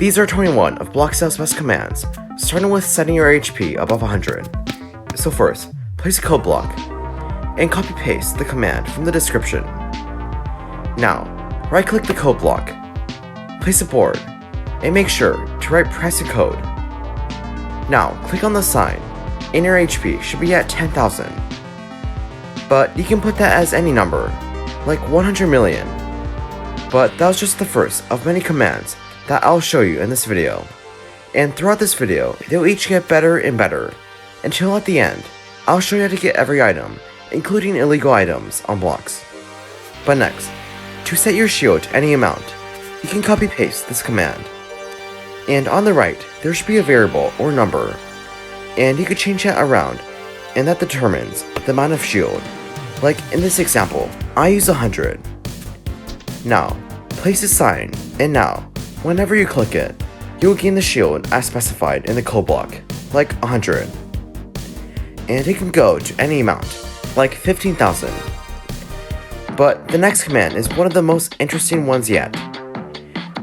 These are 21 of Blockcell's best commands, starting with setting your HP above 100. So first, place a code block, and copy-paste the command from the description. Now, right-click the code block, place a board, and make sure to write press a code. Now, click on the sign, and your HP should be at 10,000. But you can put that as any number, like 100 million. But that was just the first of many commands that I'll show you in this video. And throughout this video, they'll each get better and better, until at the end, I'll show you how to get every item, including illegal items, on blocks. But next, to set your shield to any amount, you can copy-paste this command. And on the right, there should be a variable or number, and you can change that around, and that determines the amount of shield. Like in this example, I use 100. Now, place a sign, and now, whenever you click it, you will gain the shield as specified in the code block, like 100. And it can go to any amount, like 15,000. But the next command is one of the most interesting ones yet.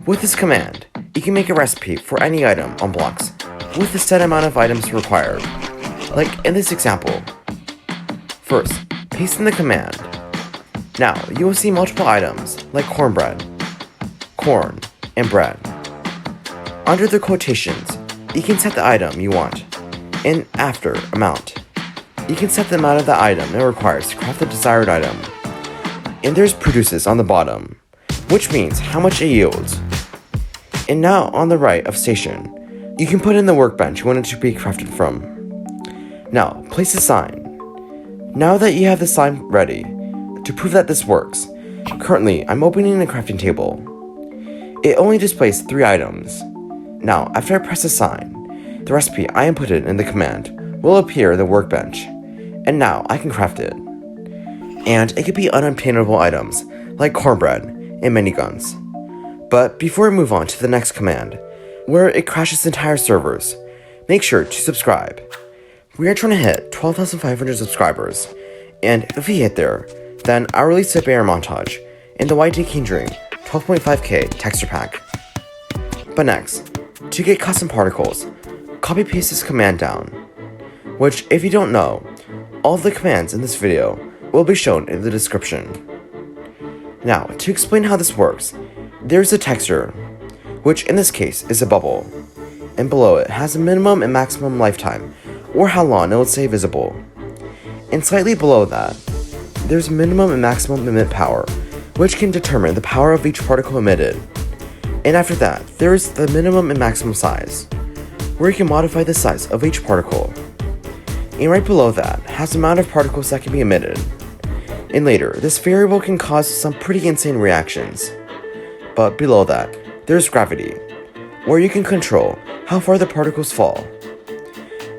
With this command, you can make a recipe for any item on blocks, with a set amount of items required, like in this example. First, paste in the command. Now, you will see multiple items, like cornbread, corn, and bread. Under the quotations, you can set the item you want, and after amount, you can set the amount of the item it requires to craft the desired item. And there's produces on the bottom, which means how much it yields. And now on the right of station, you can put in the workbench you want it to be crafted from. Now, place a sign. Now that you have the sign ready, to prove that this works, currently I'm opening the crafting table. It only displays 3 items. Now, after I press a sign, the recipe I inputted in the command will appear in the workbench, and now I can craft it. And it could be unobtainable items, like cornbread and miniguns. But before we move on to the next command, where it crashes entire servers, make sure to subscribe. We are trying to hit 12,500 subscribers, and if we hit there, then I'll release a bear montage in the YT Kindring 12.5K texture pack. But next, to get custom particles, copy-paste this command down, which, if you don't know, all of the commands in this video will be shown in the description. Now, to explain how this works, there's a texture, which in this case is a bubble, and below it has a minimum and maximum lifetime, or how long it will stay visible. And slightly below that, there's minimum and maximum emit power, which can determine the power of each particle emitted. And after that, there is the minimum and maximum size, where you can modify the size of each particle. And right below that has the amount of particles that can be emitted. And later, this variable can cause some pretty insane reactions. But below that, there's gravity, where you can control how far the particles fall.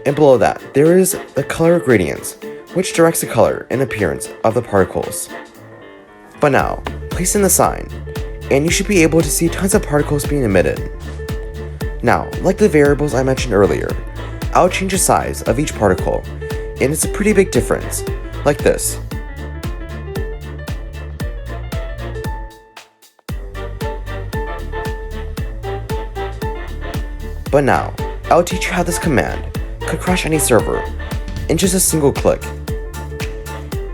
And below that, there is the color gradients, which directs the color and appearance of the particles. But now, place in the sign, and you should be able to see tons of particles being emitted. Now, like the variables I mentioned earlier, I'll change the size of each particle, and it's a pretty big difference, like this. But now, I'll teach you how this command could crash any server in just a single click.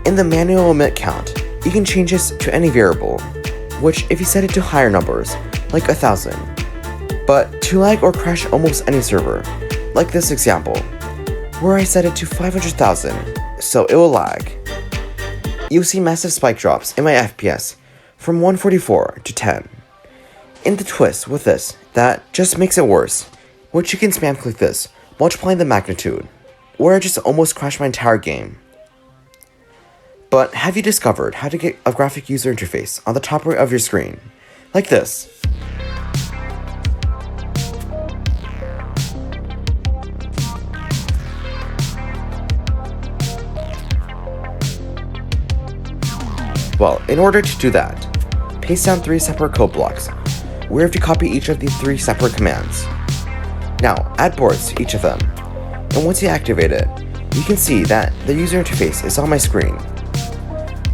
In the manual emit count, you can change this to any variable, which if you set it to higher numbers, like 1,000. But to lag or crash almost any server, like this example, where I set it to 500,000, so it will lag. You'll see massive spike drops in my FPS from 144 to 10. And the twist with this that just makes it worse, which you can spam click this, multiplying the magnitude, where I just almost crashed my entire game. But have you discovered how to get a graphic user interface on the top right of your screen? Like this. Well, in order to do that, paste down 3 separate code blocks, where you have to copy each of these 3 separate commands. Now, add boards to each of them, and once you activate it, you can see that the user interface is on my screen.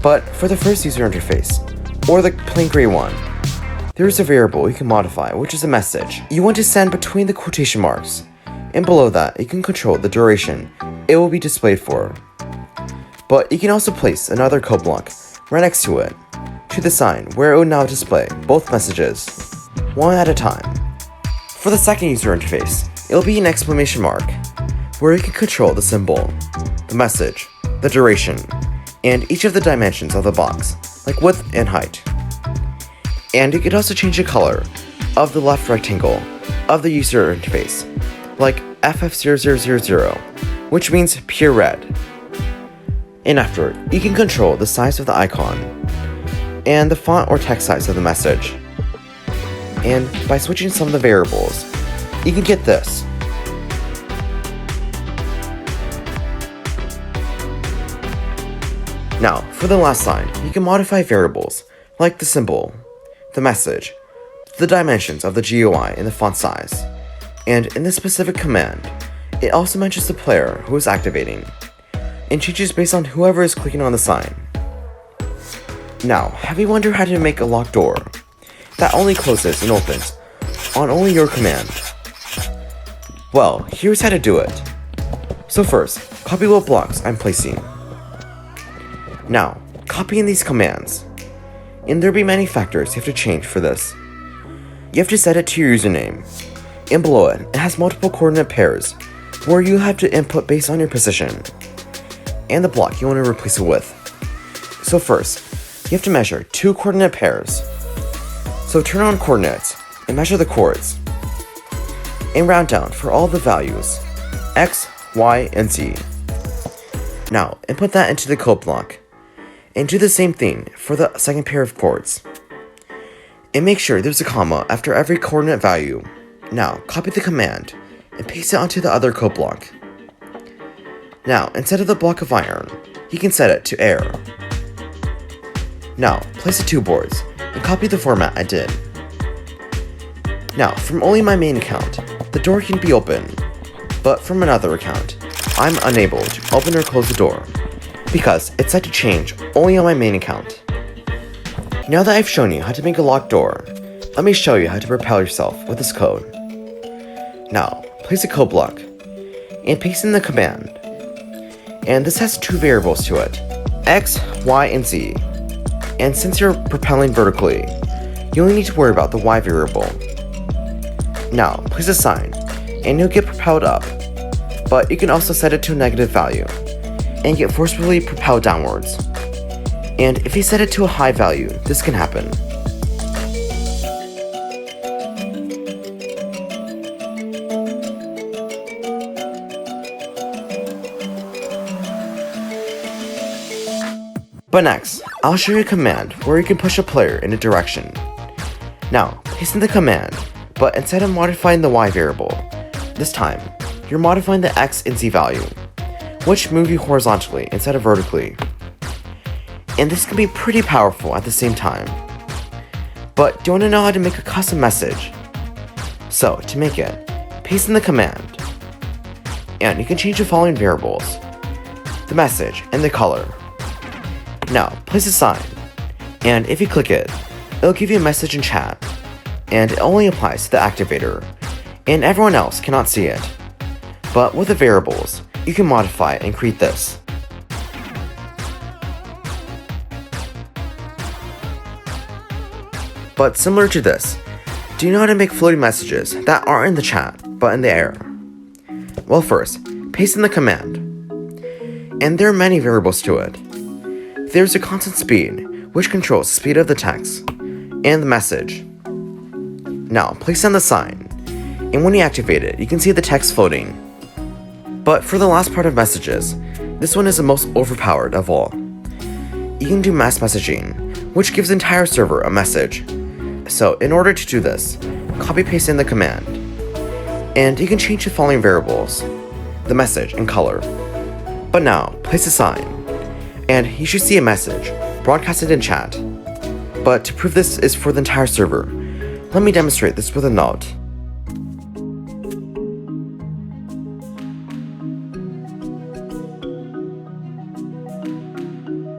But for the first user interface, or the plain gray one, there is a variable you can modify, which is a message you want to send between the quotation marks, and below that you can control the duration it will be displayed for. But you can also place another code block right next to it, to the sign where it will now display both messages, one at a time. For the second user interface, it will be an exclamation mark, where you can control the symbol, the message, the duration, and each of the dimensions of the box, like width and height. And you can also change the color of the left rectangle of the user interface, like FF0000, which means pure red. And after, you can control the size of the icon, and the font or text size of the message. And by switching some of the variables, you can get this. Now, for the last line, you can modify variables, like the symbol, the message, the dimensions of the GUI and the font size. And in this specific command, it also mentions the player who is activating, and changes based on whoever is clicking on the sign. Now, have you wondered how to make a locked door that only closes and opens on only your command? Well, here's how to do it. So first, copy what blocks I'm placing. Now, copying these commands, and there'll be many factors you have to change for this. You have to set it to your username, and below it, it has multiple coordinate pairs where you have to input based on your position, and the block you want to replace it with. So first, you have to measure 2 coordinate pairs. So turn on coordinates and measure the chords, and round down for all the values, X, Y, and Z. Now, input that into the code block, and do the same thing for the second pair of chords. And make sure there's a comma after every coordinate value. Now, copy the command and paste it onto the other code block. Now, instead of the block of iron, you can set it to air. Now, place the 2 boards and copy the format I did. Now, from only my main account, the door can be open, but from another account, I'm unable to open or close the door, because it's set to change only on my main account. Now that I've shown you how to make a locked door, let me show you how to propel yourself with this code. Now, place a code block, and paste in the command. And this has 2 variables to it, X, Y, and Z. And since you're propelling vertically, you only need to worry about the Y variable. Now, place a sign, and you'll get propelled up, but you can also set it to a negative value, and get forcefully propelled downwards. And if you set it to a high value, this can happen. But next, I'll show you a command where you can push a player in a direction. Now, paste in the command, but instead of modifying the Y variable, this time, you're modifying the X and Z value, which move you horizontally instead of vertically. And this can be pretty powerful at the same time. But do you want to know how to make a custom message? So, to make it, paste in the command, and you can change the following variables: the message and the color. Now, place a sign, and if you click it, it'll give you a message in chat, and it only applies to the activator, and everyone else cannot see it. But with the variables, you can modify and create this. But similar to this, do you know how to make floating messages that aren't in the chat, but in the air? Well, first, paste in the command, and there are many variables to it. There's a constant speed, which controls the speed of the text, and the message. Now, place on the sign, and when you activate it, you can see the text floating. But for the last part of messages, this one is the most overpowered of all. You can do mass messaging, which gives the entire server a message. So, in order to do this, copy-paste in the command, and you can change the following variables: the message and color. But now, place a sign, and you should see a message broadcasted in chat. But to prove this is for the entire server, let me demonstrate this with a note.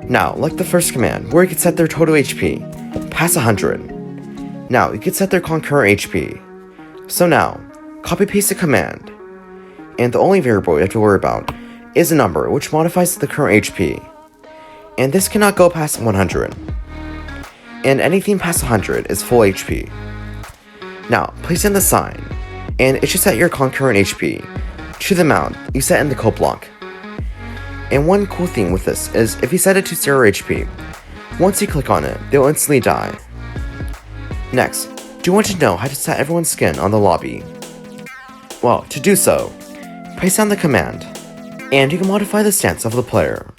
Now, like the first command, where you can set their total HP past 100. Now you can set their concurrent HP. So now, copy paste the command, and the only variable you have to worry about is a number which modifies the current HP, and this cannot go past 100, and anything past 100 is full HP. Now place in the sign, and it should set your concurrent HP to the amount you set in the code block. And one cool thing with this is if you set it to 0 HP, once you click on it, they'll instantly die. Next, do you want to know how to set everyone's skin on the lobby? Well, to do so, place down the command, and you can modify the stance of the player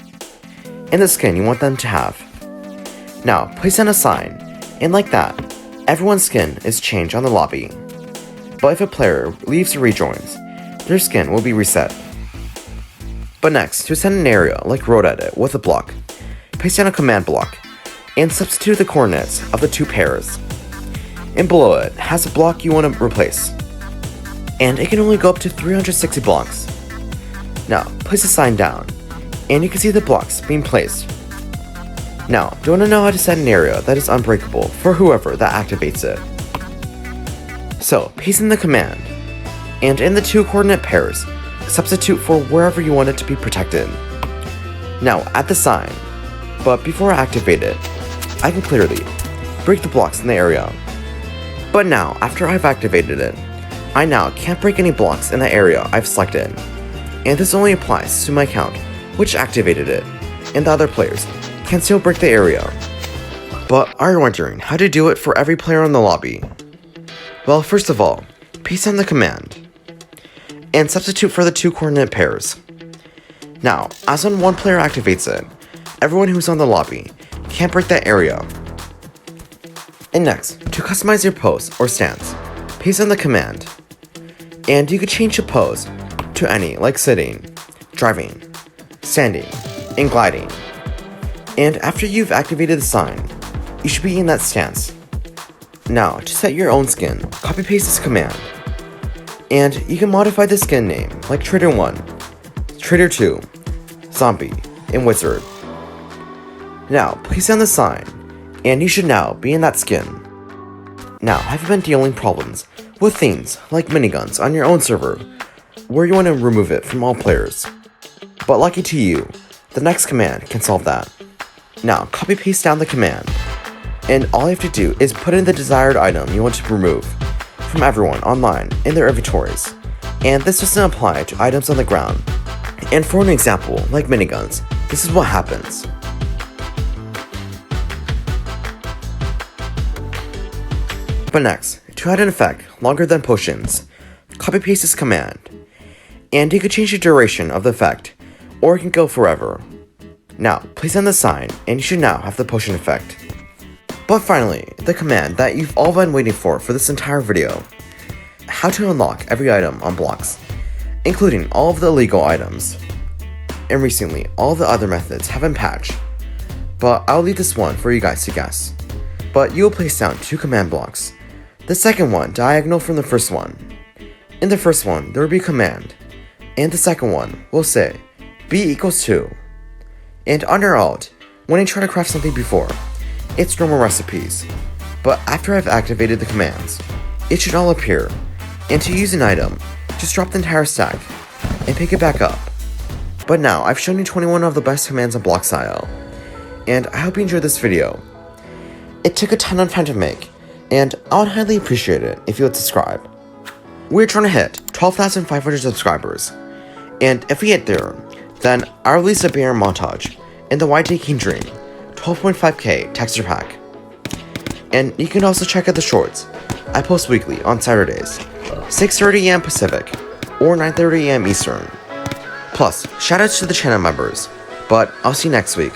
and the skin you want them to have. Now, place in a sign, and like that, everyone's skin is changed on the lobby. But if a player leaves or rejoins, their skin will be reset. But next, to set an area like road edit with a block, place down a command block, and substitute the coordinates of the two pairs. And below it has a block you want to replace, and it can only go up to 360 blocks. Now, place the sign down, and you can see the blocks being placed. Now, do you want to know how to set an area that is unbreakable for whoever that activates it? So, paste in the command, and in the two coordinate pairs, substitute for wherever you want it to be protected. Now, add the sign, but before I activate it, I can clearly break the blocks in the area. But now, after I've activated it, I now can't break any blocks in the area I've selected, and this only applies to my account, which activated it, and the other players can still break the area. But are you wondering how to do it for every player in the lobby? Well, first of all, paste in the command, and substitute for the two coordinate pairs. Now, as when one player activates it, everyone who's on the lobby can't break that area. And next, to customize your pose or stance, paste in the command, and you can change the pose to any like sitting, driving, standing, and gliding. And after you've activated the sign, you should be in that stance. Now, to set your own skin, copy paste this command, and you can modify the skin name like Trader 1, Trader 2, Zombie, and Wizard. Now, place down the sign, and you should now be in that skin. Now, have you been dealing problems with things like miniguns on your own server, where you want to remove it from all players? But lucky to you, the next command can solve that. Now, copy paste down the command, and all you have to do is put in the desired item you want to remove from everyone online in their inventories, and this doesn't apply to items on the ground. And for an example, like miniguns, this is what happens. But next, to add an effect longer than potions, copy paste this command, and you can change the duration of the effect, or it can go forever. Now, place in the sign, and you should now have the potion effect. But finally, the command that you've all been waiting for this entire video: how to unlock every item on blocks, including all of the illegal items. And recently, all the other methods have been patched, but I'll leave this one for you guys to guess. But you will place down two command blocks, the second one diagonal from the first one. In the first one, there will be a command, and the second one will say b = 2. And under Alt, when I try to craft something before, it's normal recipes, but after I've activated the commands, it should all appear. And to use an item, just drop the entire stack and pick it back up. But now I've shown you 21 of the best commands on Blockstyle, and I hope you enjoyed this video. It took a ton of time to make, and I would highly appreciate it if you would subscribe. We're trying to hit 12,500 subscribers, and if we hit there, then I'll release a banner montage in the YJ King Dream 12.5k texture pack. And you can also check out the shorts I post weekly on Saturdays, 6:30 AM Pacific or 9:30 AM Eastern. Plus, shoutouts to the channel members, but I'll see you next week.